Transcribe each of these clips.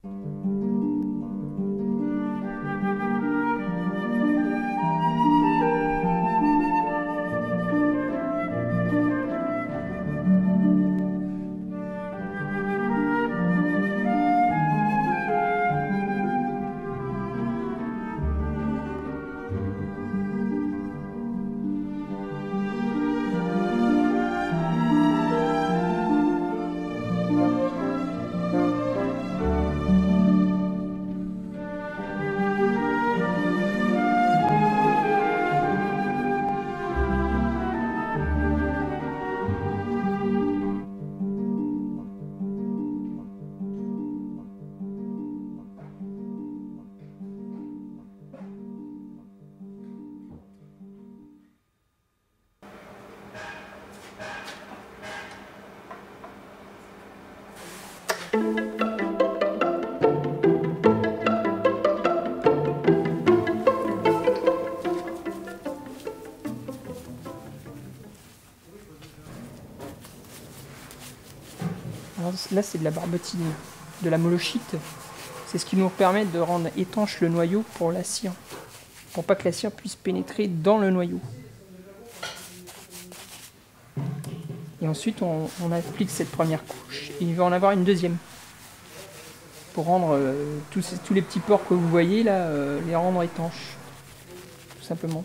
Alors là, c'est de la barbotine, de la mollochite. C'est ce qui nous permet de rendre étanche le noyau pour la cire, pour pas que la cire puisse pénétrer dans le noyau. Et ensuite, on applique cette première couche. Et il va en avoir une deuxième. Pour rendre tous les petits pores que vous voyez là, les rendre étanches. Tout simplement.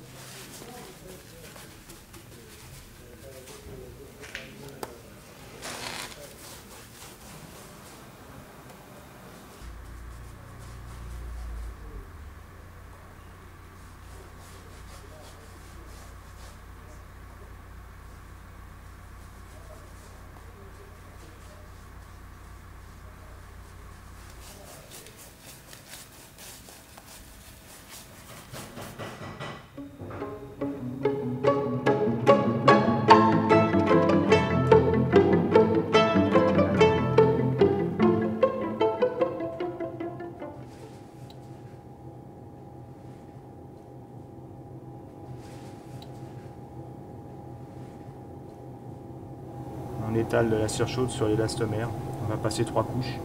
On étale de la cire chaude sur l'élastomère. On va passer 3 couches.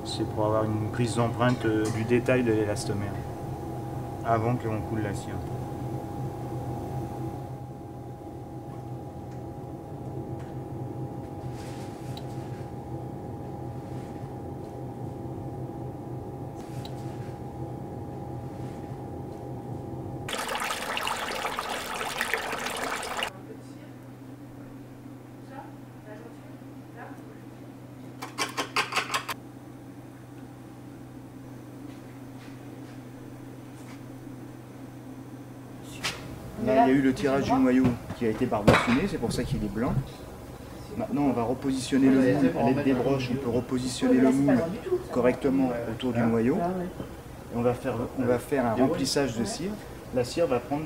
C'est pour avoir une prise d'empreinte du détail de l'élastomère avant que l'on coule la cire. Là, il y a eu le tirage du noyau qui a été barbotiné, c'est pour ça qu'il est blanc. Maintenant, on va repositionner le moule à l'aide des broches. On peut repositionner le moule correctement autour du noyau. Et on va faire un remplissage de cire. La cire va prendre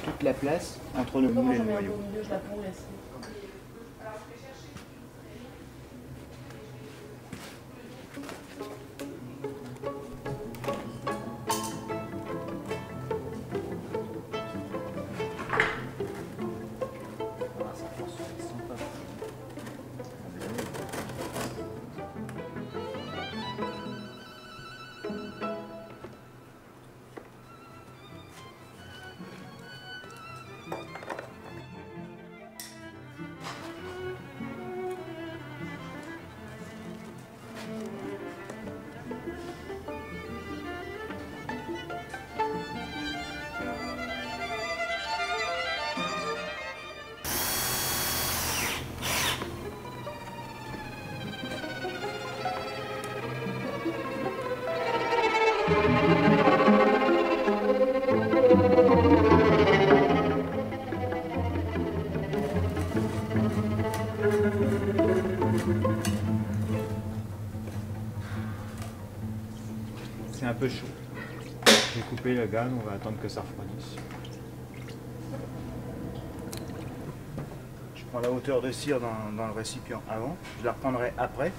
toute la place entre le moule et le noyau. C'est un peu chaud. J'ai coupé le gaz, on va attendre que ça refroidisse. Je prends la hauteur de cire dans le récipient avant, je la reprendrai après.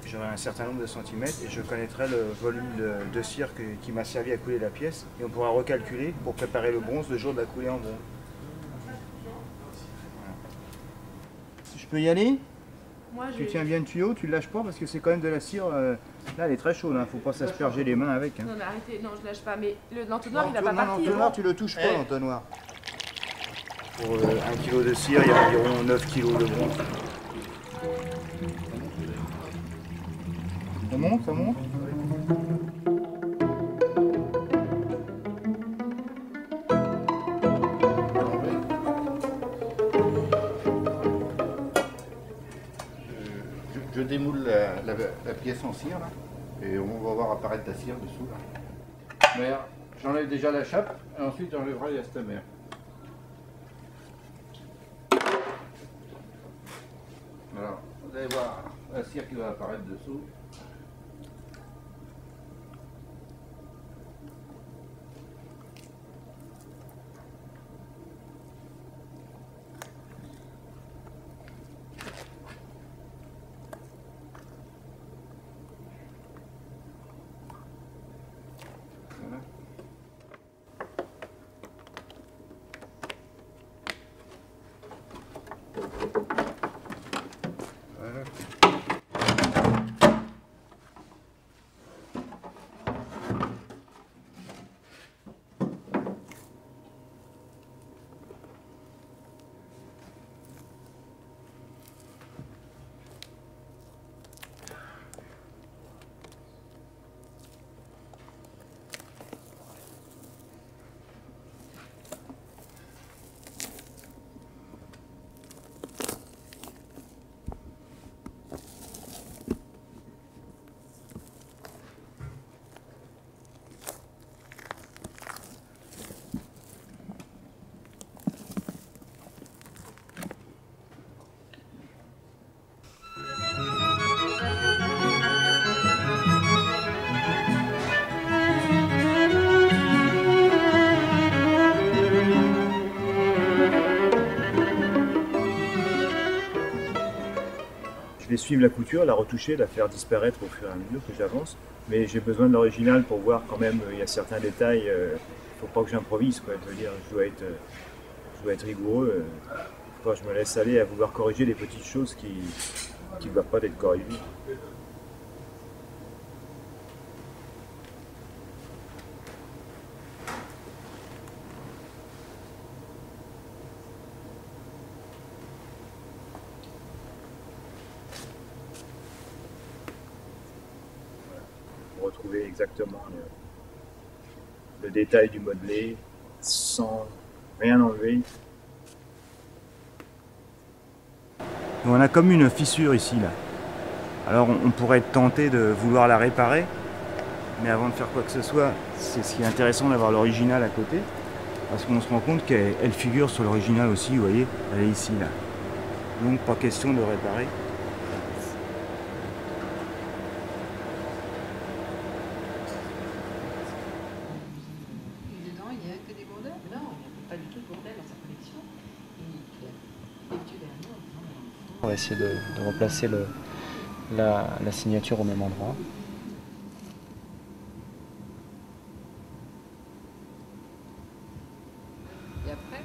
J'aurai un certain nombre de centimètres et je connaîtrai le volume de cire qui m'a servi à couler la pièce. Et on pourra recalculer pour préparer le bronze le jour de la coulée en bronze. Voilà. Je peux y aller? Tu tiens bien le tuyau, tu ne lâches pas parce que c'est quand même de la cire Là, elle est très chaude, hein. Faut pas s'asperger les mains avec. Hein. Non, mais arrêtez, non, je lâche pas. Mais l'entonnoir, il va pas partir. L'entonnoir, tu le touches pas, l'entonnoir. Pour 1 kg de cire, il y a environ 9 kg de bronze. Ça monte, ça monte. Je démoule la pièce en cire là, et on va voir apparaître la cire dessous là. Mais j'enlève déjà la chape et ensuite j'enlèverai la stemère. Alors, vous allez voir la cire qui va apparaître dessous. Je vais suivre la couture, la retoucher, la faire disparaître au fur et à mesure que j'avance. Mais j'ai besoin de l'original pour voir quand même, il y a certains détails, il ne faut pas que j'improvise, quoi. Je veux dire, je dois être rigoureux. Faut pas que je me laisse aller à vouloir corriger les petites choses qui ne doivent pas être corrigées. Retrouver exactement le détail du modelé sans rien enlever. On a comme une fissure ici là. Alors on pourrait être tenté de vouloir la réparer, mais avant de faire quoi que ce soit, c'est ce qui est intéressant d'avoir l'original à côté, parce qu'on se rend compte qu'elle figure sur l'original aussi, vous voyez, elle est ici là. Donc pas question de réparer. On va essayer de replacer la signature au même endroit. Et après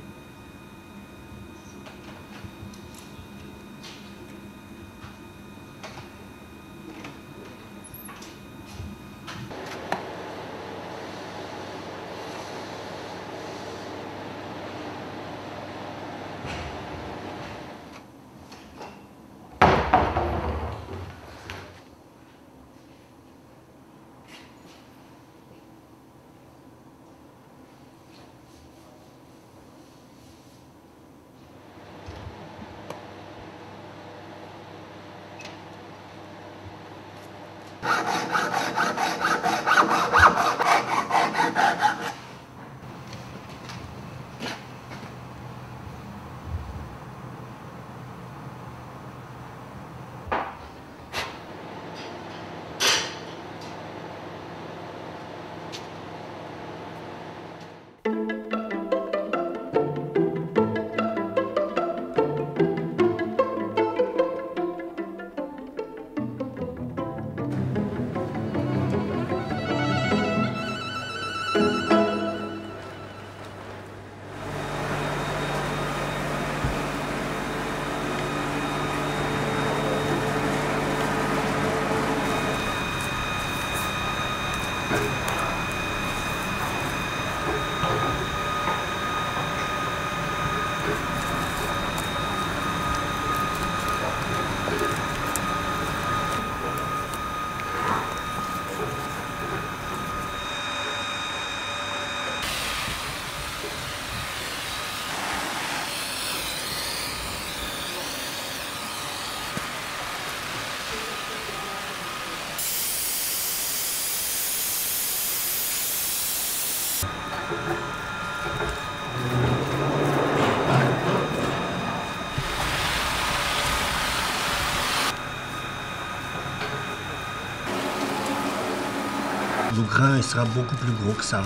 Le grain il sera beaucoup plus gros que ça.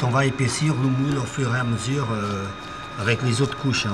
On va épaissir le moule au fur et à mesure avec les autres couches.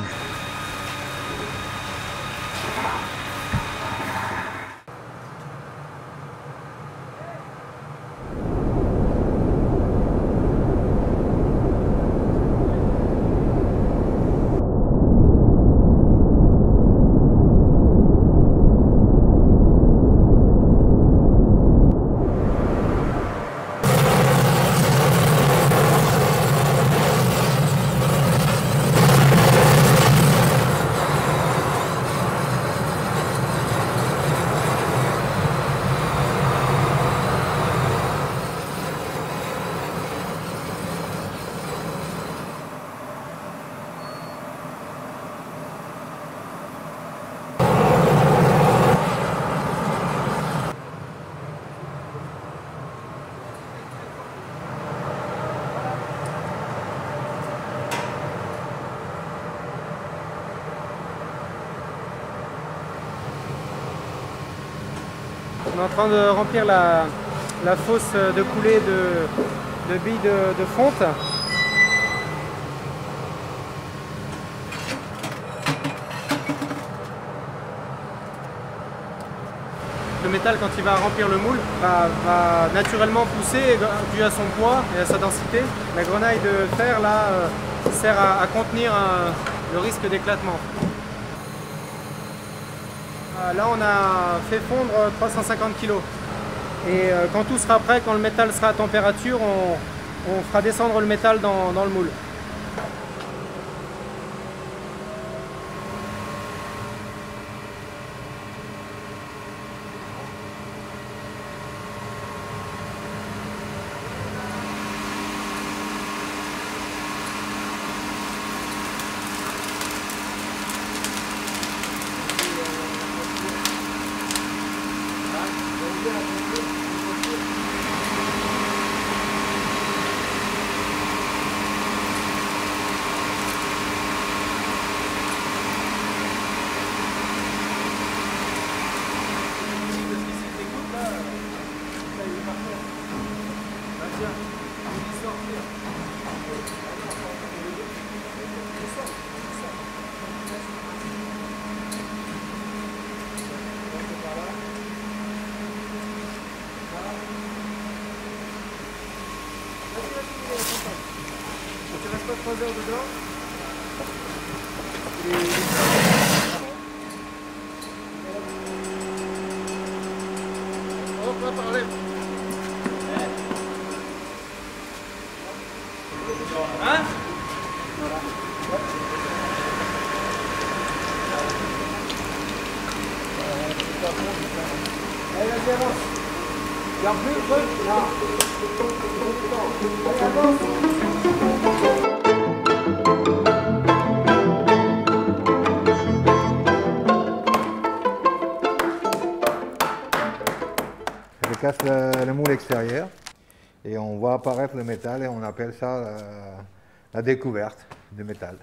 On est en train de remplir la fosse de coulée de billes de fonte. Le métal, quand il va remplir le moule, va naturellement pousser dû à son poids et à sa densité. La grenaille de fer là, sert à contenir le risque d'éclatement. Là on a fait fondre 350 kg et quand tout sera prêt, quand le métal sera à température, on fera descendre le métal dans le moule. Tu restes pas 3 heures dedans. On va parler. Hein? Allez, vas-y, avance. Garde le feu. Là. Allez, avance. Je casse le moule extérieur et on voit apparaître le métal et on appelle ça la découverte du métal.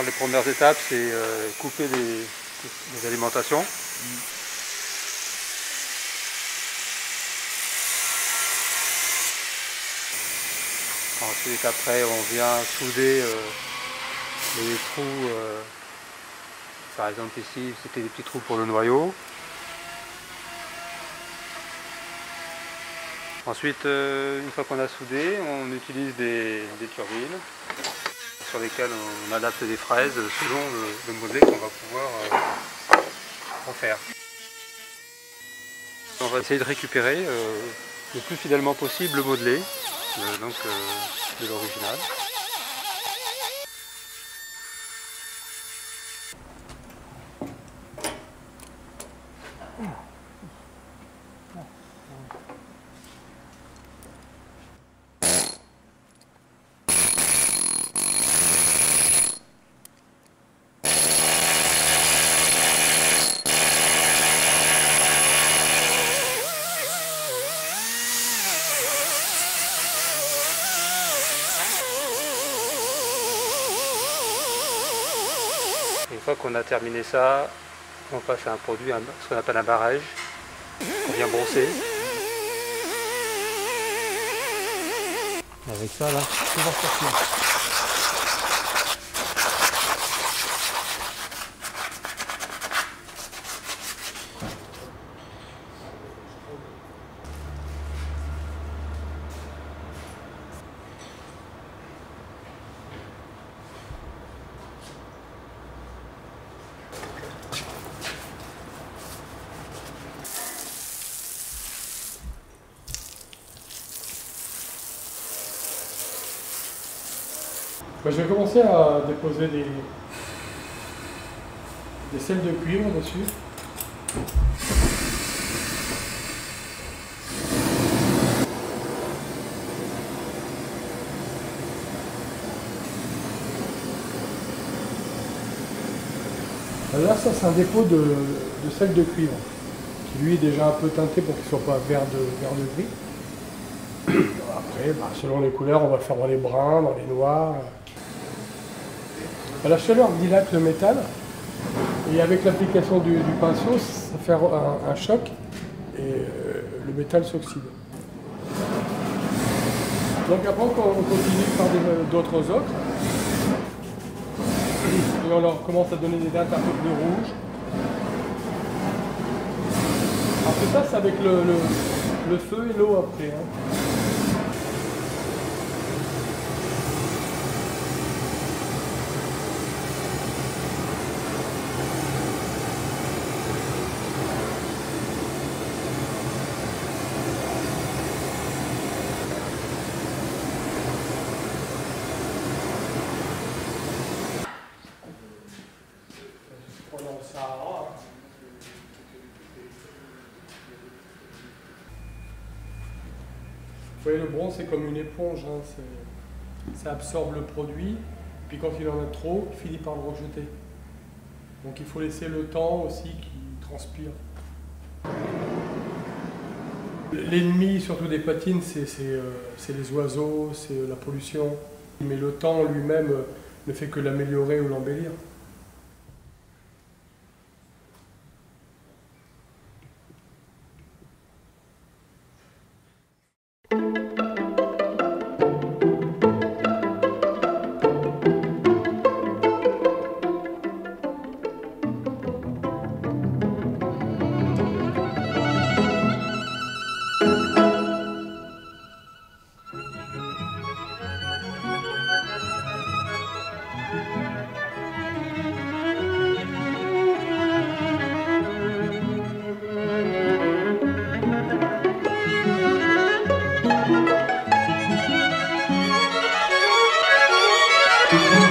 Alors les premières étapes, c'est couper les alimentations. Ensuite, après, on vient souder les trous. Par exemple ici, c'était des petits trous pour le noyau. Ensuite, une fois qu'on a soudé, on utilise des turbines sur lesquelles on adapte des fraises selon le modelé qu'on va pouvoir refaire. On va essayer de récupérer le plus fidèlement possible le modelé de l'original. Une fois qu'on a terminé ça, on passe à un produit, ce qu'on appelle un barrage, qu'on vient brosser. Avec ça là, tout va sortir. Je vais commencer à déposer des selles de cuivre dessus. Là, ça c'est un dépôt de sel de cuivre, qui lui est déjà un peu teinté pour qu'il ne soit pas vert de gris. Après, selon les couleurs, on va faire dans les bruns, dans les noirs. La chaleur dilate le métal et avec l'application du pinceau, ça fait un choc et le métal s'oxyde. Donc après, on continue par d'autres ocres et on leur commence à donner des teintes un peu plus rouges. Après ça, c'est avec le feu et l'eau après. Vous voyez, le bronze, c'est comme une éponge, ça absorbe le produit, puis quand il en a trop, il finit par le rejeter. Donc il faut laisser le temps aussi qu'il transpire. L'ennemi, surtout des patines, c'est les oiseaux, c'est la pollution. Mais le temps lui-même ne fait que l'améliorer ou l'embellir. Thank you.